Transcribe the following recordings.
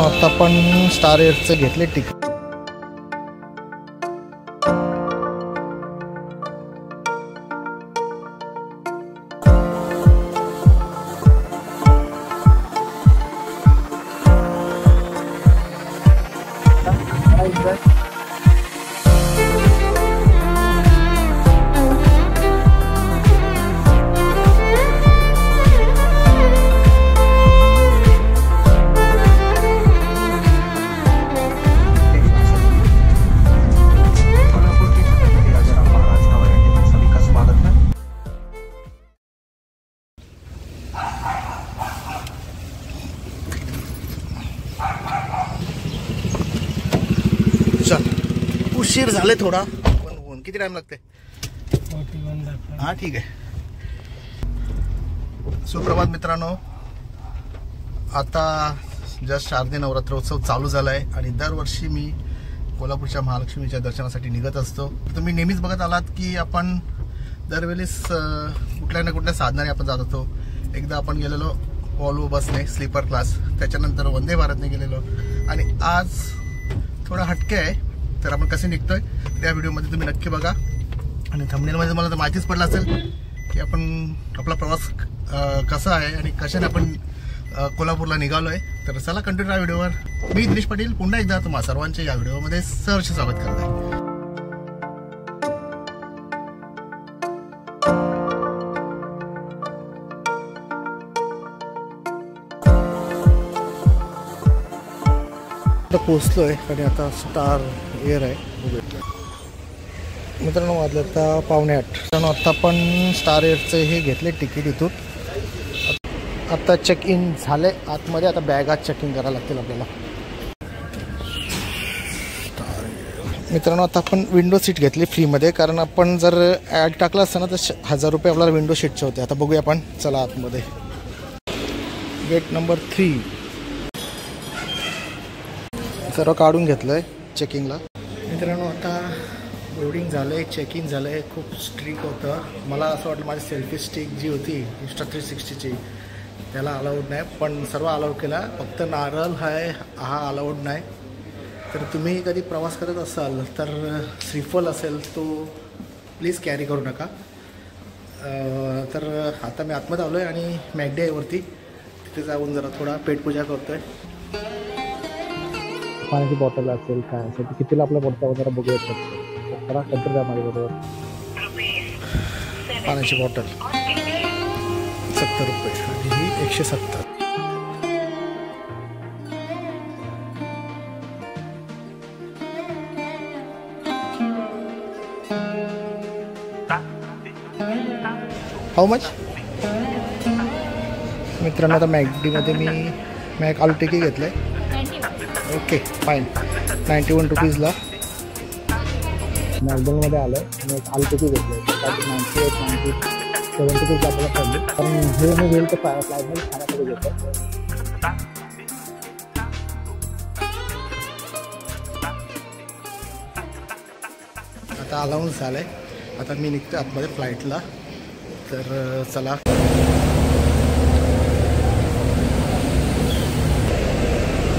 आता पण स्टार एअरचे घेतले तिकीट. उशीर झाले थोडा, पण किती टाइम लागते? 41. हा ठीक आहे. सुप्रभात मित्रांनो, आता जस्ट शारदीय नवरात्रोत्सव चालू झाला आहे आणि दरवर्षी मी कोल्हापूरच्या महालक्ष्मीच्या दर्शनासाठी निघत असतो. तुम्ही नेहमीच बघत आलात की आपण दरवेळेस कुठल्या ना कुठल्या साधनाने आपण जात होतो. एकदा आपण गेलेलो वॉल्वो बसने स्लीपर क्लास, त्याच्यानंतर वंदे भारतने गेलेलो आणि आज थोडा हटके आहे. तर आपण कसे निघतोय त्या व्हिडिओमध्ये तुम्ही नक्की बघा आणि थंबनेलमध्ये मला तर माहितीच पडलं असेल की आपण आपला प्रवास कसा आहे आणि कशाने आपण कोल्हापूरला निघालो आहे. तर चला कंटिन्यू या व्हिडिओवर. मी दिनेश पाटील पुन्हा एकदा तुम्हा सर्वांचे या व्हिडिओमध्ये सहर्ष स्वागत करत आहे. पोचलोय आणि आता स्टार एअर आहे मित्रांनो. वाजले आता 7:45. मित्रांनो आता पण स्टार एअरचे हे घेतले तिकीट इथून. आता चेक इन झाले आतमध्ये. आता बॅगा चेक इन करायला लागतील आपल्याला. मित्रांनो आता आपण विंडो सीट घेतली फ्रीमध्ये, कारण आपण जर ॲड टाकला असतं ना तर 1000 रुपये आपल्याला विंडो सीटचे होते. आता बघूया आपण. चला आतमध्ये. गेट नंबर 3 सर्व काढून घेतलं आहे चेकिंगला. मित्रांनो आता बोर्डिंग झालं आहे, चेक इन झालं आहे. खूप स्ट्रिक होतं. मला असं वाटलं माझी सेल्फी स्टिक जी होती Insta360ची त्याला अलाउड नाही, पण सर्व अलाउड केला. फक्त नारळ हा अलाउड नाही. तर तुम्ही कधी प्रवास करत असाल तर श्रीफल असेल तो प्लीज कॅरी करू नका. तर आता मी आतमध्ये आलो आहे आणि मॅगडी आहे वरती. तिथे जाऊन जरा थोडा पेटपूजा करतो आहे. पाण्याची बॉटल असेल काय असेल तर कितीला आपल्या पडतं जरा बघूया शकतो. जरा कंट्रोल द्या माझ्याबरोबर. पाण्याची बॉटल 70 रुपये आणि ही 170. How much? मित्रांनो आता मॅगडीमध्ये मी एक आलू टिकी घेतलं आहे. Okay fine. 91 रुपीजला मॅकडॉनमध्ये आलं आहे आणि एक आलू टिकी घेतलं आहे. 97 रुपीजला आपल्याला पडली, कारण हे मी घेईल तर फ्लाईटमध्ये खाण्यासाठी घेतो. आता अलाउन्स झालं आहे. आता मी निघतो आतमध्ये फ्लाईटला. तर चला.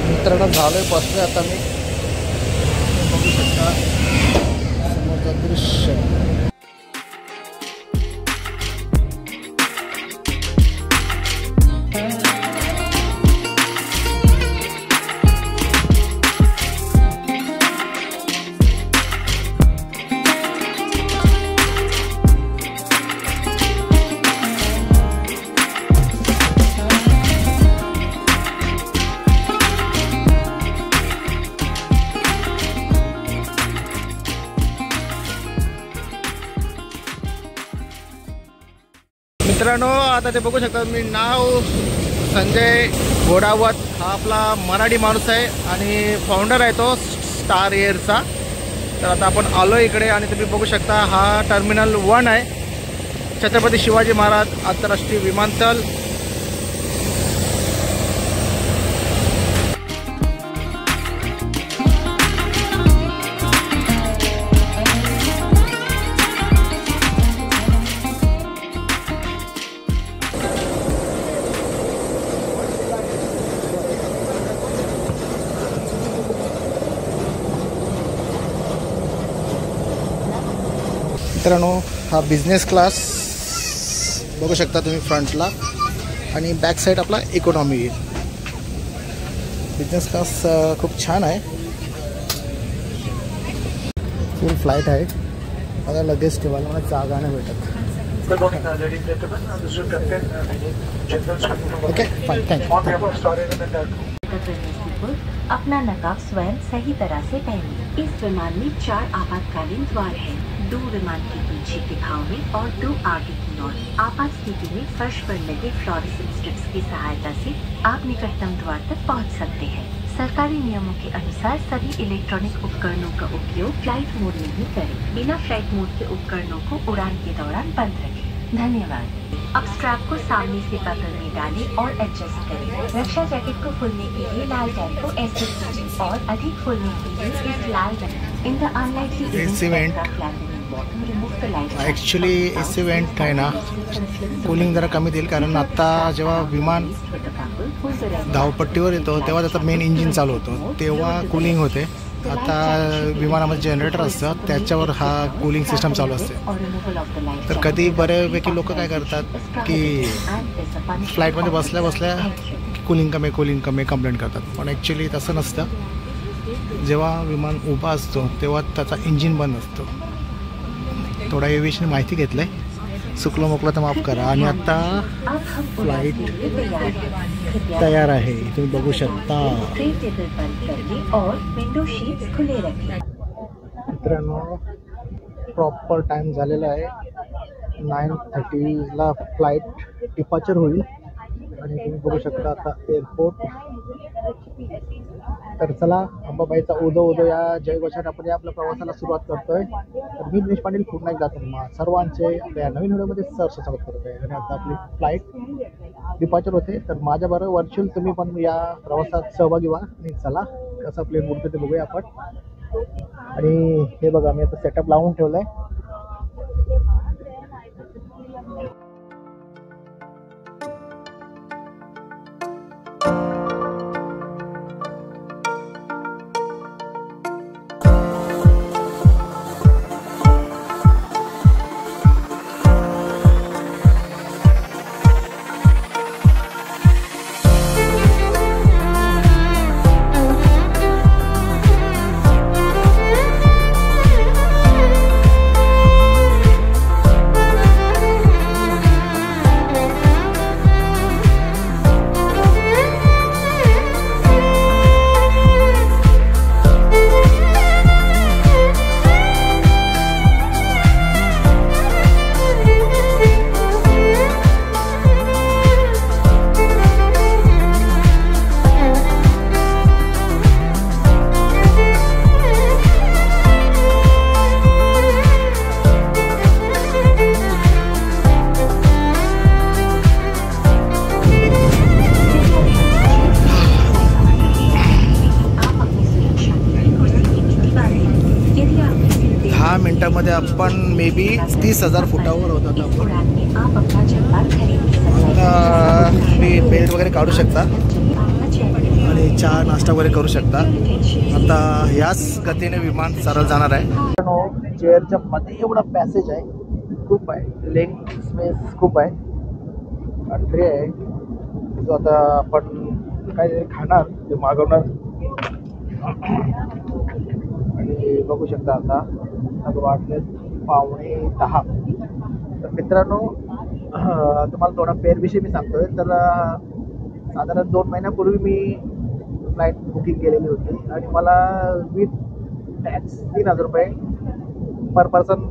मित्रांनो झालं आहे बसलो. आता मी बघू शकता समोरचं दृश्य. मित्रांनो आता ते बघू शकता मी. नाव संजय घोडावत. हा आपला मराठी माणूस आहे आणि फाउंडर आहे तो स्टार एअरचा. तर आता आपण आलो इकडे आणि तुम्ही बघू शकता हा टर्मिनल 1 आहे. छत्रपती शिवाजी महाराज आंतरराष्ट्रीय विमानतळ. मित्रांनो, हा बिझनेस क्लास बघू शकता तुम्ही फ्रंटला, आणि बॅक साईड आपला इकॉनॉमी येईल. बिझनेस क्लास खूप छान आहे. फुल फ्लाईट आहे. मला लगेच ठेवायला मला जागा नाही भेटत. Okay fine, thank you. अपना नकाब स्वयं सही तरह से पहने. इस विमान में 4 आपातकालीन द्वार हैं. 2 विमान के पीछे के भाग में और 2 आगे की ओर. आपात स्थिति में फर्श पर लगे फ्लोरेसेंट स्ट्रिप्स की सहायता से आप निकटतम द्वार तक पहुंच सकते हैं. सरकारी नियमों के अनुसार सभी इलेक्ट्रॉनिक उपकरणों का उपयोग फ्लाइट मोड में ही करें. बिना फ्लाइट मोड के उपकरणों को उड़ान के दौरान बंद रखें. धन्यवाद. अब स्ट्रैप को सामने से बगल में डालें और एडजस्ट करें. रक्षा जैकेट को खोलने के लिए लाल टैब को ऐसे खींचें और अधिक खोलने के लिए इस लाल टैब. इन द अनलाइटली ॲक्च्युली एसी वेंट आहे ना, कूलिंग जरा कमी देईल, कारण आता जेव्हा विमान धावपट्टीवर येतो तेव्हा त्याचं मेन इंजिन चालू होतं, तेव्हा कूलिंग होते. आता विमानामध्ये जनरेटर असतं, त्याच्यावर हा कूलिंग सिस्टम चालू असते. तर कधी बऱ्यापैकी लोक काय करतात की फ्लाईटमध्ये बसल्या बसल्या कूलिंग कमी कंप्लेंट करतात, पण ॲक्च्युली तसं नसतं. जेव्हा विमान उभा असतो तेव्हा त्याचा इंजिन बंद असतो. थोडा एव्हिएशन माहिती घेतलं आहे, चुकलं मोकलं तर माफ करा. आणि आता फ्लाईट तयार आहे, तुम्ही बघू शकता. मित्रांनो, प्रॉपर टाईम झालेला आहे. 9:30ला फ्लाईट डिपार्चर होईल आणि तुम्ही बघू शकता आता एअरपोर्ट. तर चला, अंबाबाईचा उदो उदो या जयघोषाने आपण या आपल्या प्रवासाला सुरुवात करतोय. तर मी दिनेश पाटील पुन्हा एकदा तुम्हा सर्वांचे आपल्या नवीन व्हिडिओमध्ये सहर्ष स्वागत करतोय. आणि आता आपली फ्लाईट डिपार्चर होते, तर माझ्याबरोबर व्हर्च्युअल तुम्ही पण या प्रवासात सहभागी व्हा. आणि चला, कसं प्लेन उडतं ते बघूया आपण. आणि हे बघा, मी आता सेटअप लावून ठेवलं आहे. मिनिटामध्ये आपण मे बी 30,000 फुटावर होतात. आपण तुम्ही बेल्ट वगैरे काढू शकता आणि चहा नाश्ता वगैरे करू शकता. आता याच गतीने विमान सरळ जाणार आहे. चेअरच्या मध्ये एवढा पॅसेज आहे, खूप आहे, लेग स्पेस खूप आहे. ट्रे आहे जो आता आपण काय खाणार ते मागवणार. आणि बघू शकता आता वाटले 9:15. तर मित्रांनो, तुम्हाला थोडा फेअरविषयी मी सांगतोय. तर साधारण 2 महिन्यापूर्वी मी फ्लाईट बुकिंग केलेली होती आणि मला विथ टॅक्स 3,000 रुपये पर पर्सन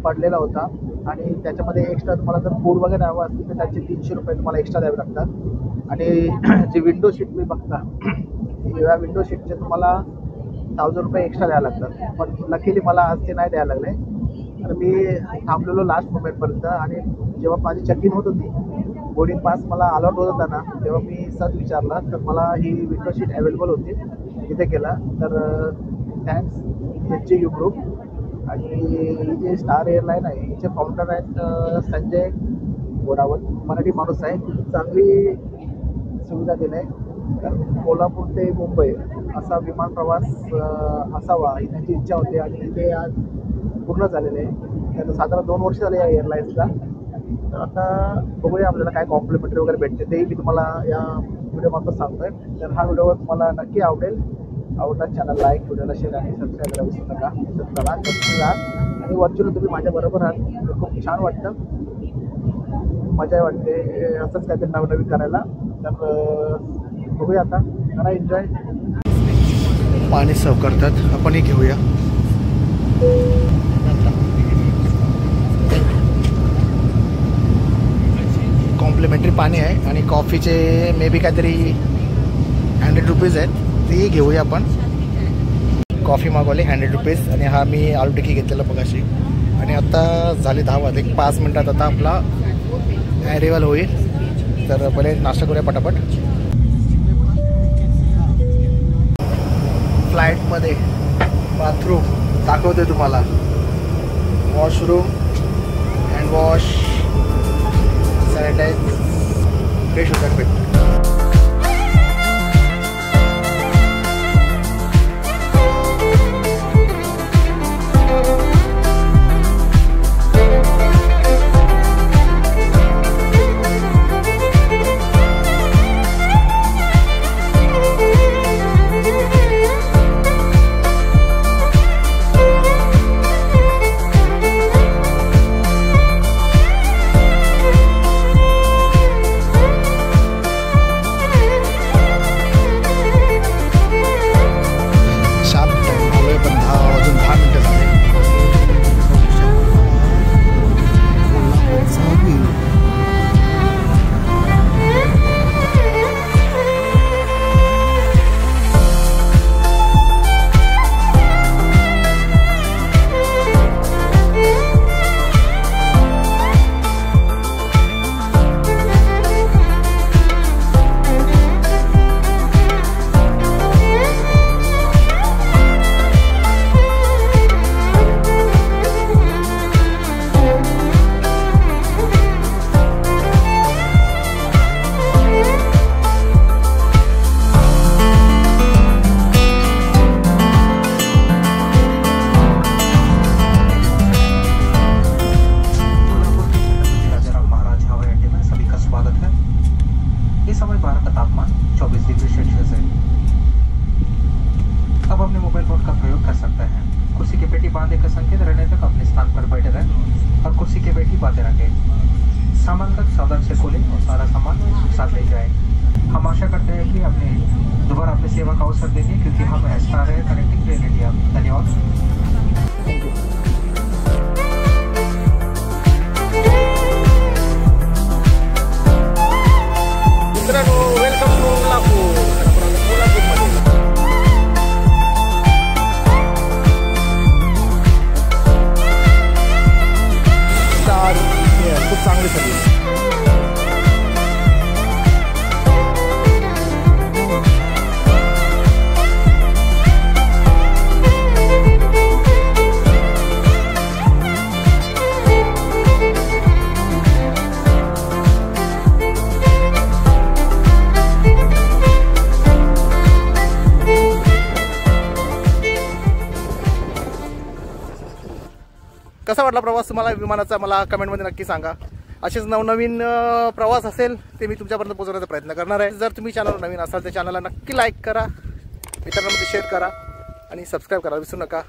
पडलेला होता. आणि त्याच्यामध्ये एक्स्ट्रा तुम्हाला जर फूड वगैरे हवं असतील तर त्याचे 300 रुपये तुम्हाला एक्स्ट्रा द्यावे लागतात. आणि जी विंडो सीट मी बघता, या विंडो सीटचे तुम्हाला 1,000 रुपये एक्स्ट्रा द्यायला लागतात. पण लकीली मला आज ते नाही द्यायला लागले. तर मी थांबलेलो लास्ट मोमेंटपर्यंत. आणि जेव्हा माझी चेक इन होत होती, बोर्डिंग पास मला अलॉट होत होता ना, तेव्हा मी सहज विचारला तर मला ही विंडो सीट अवेलेबल होती, तिथे केला. तर थँक्स HGU ग्रुप. आणि ही जे स्टार एअरलाईन आहे, हिचे फाउंडर आहेत संजय गोडावत, मराठी माणूस आहे. खूप चांगली सुविधा दिली आहे. तर कोल्हापूर ते मुंबई असा विमान प्रवास असावा ही त्यांची इच्छा होती आणि ते आज पूर्ण झालेले आहे. आता साधारण 2 वर्ष झाले या एअरलाईन्सला. तर आता बघूया आपल्याला काय कॉम्प्लिमेंटरी वगैरे भेटते तेही मी तुम्हाला या व्हिडिओमार्फत सांगतोय. तर हा व्हिडिओ तुम्हाला नक्की आवडला चॅनल लाईक, व्हिडिओला शेअर आणि सबस्क्राईब करायला विसरू नका. तर चला राहा आणि व्हर्च्युअली तुम्ही माझ्याबरोबर आहात तर खूप छान वाटतं, मजा वाटते असंच काहीतरी नवीन करायला. तर बघूया आता, जरा एन्जॉय. पाणी सर्व करतात, आपणही घेऊया. कॉम्प्लिमेंटरी पाणी आहे आणि कॉफीचे मे बी काहीतरी 100 रुपीज आहेत, तेही घेऊया आपण. कॉफी मागवली 100 रुपीज आणि हा मी आलू टिक्की घेतलेला मगाशी. आणि आता झाले 10 वाजले, 5 मिनटात आता आपला ॲरिवल होईल. तर पहिले नाश्ता करूया पटापट. फ्लाईटमध्ये बाथरूम दाखवते तुम्हाला, washroom, hand wash, sanitize, fresh होतात भेटतं. सामान का सावधान से खोलें और सारा सामान साथ ले जाएं। हम आशा करते हैं कि अपने दोबारा अपनी सेवा का अवसर देंगे, क्योंकि हम स्टार है कनेक्टिंग ट्रेन इंडिया। धन्यवाद। मित्रांनो, वेलकम टू कोल्हापूर. खूप चांगली सर्विस. कसा वाटला प्रवास तुम्हाला विमानाचा, मला कमेंटमध्ये नक्की सांगा. असेच नवनवीन प्रवास असेल ते मी तुमच्यापर्यंत पोहोचवण्याचा प्रयत्न करणार आहे. जर तुम्ही चॅनलवर नवीन असाल तर चॅनलला नक्की लाईक करा, मित्रांमध्ये शेअर करा आणि सबस्क्राईब करायला विसरू नका.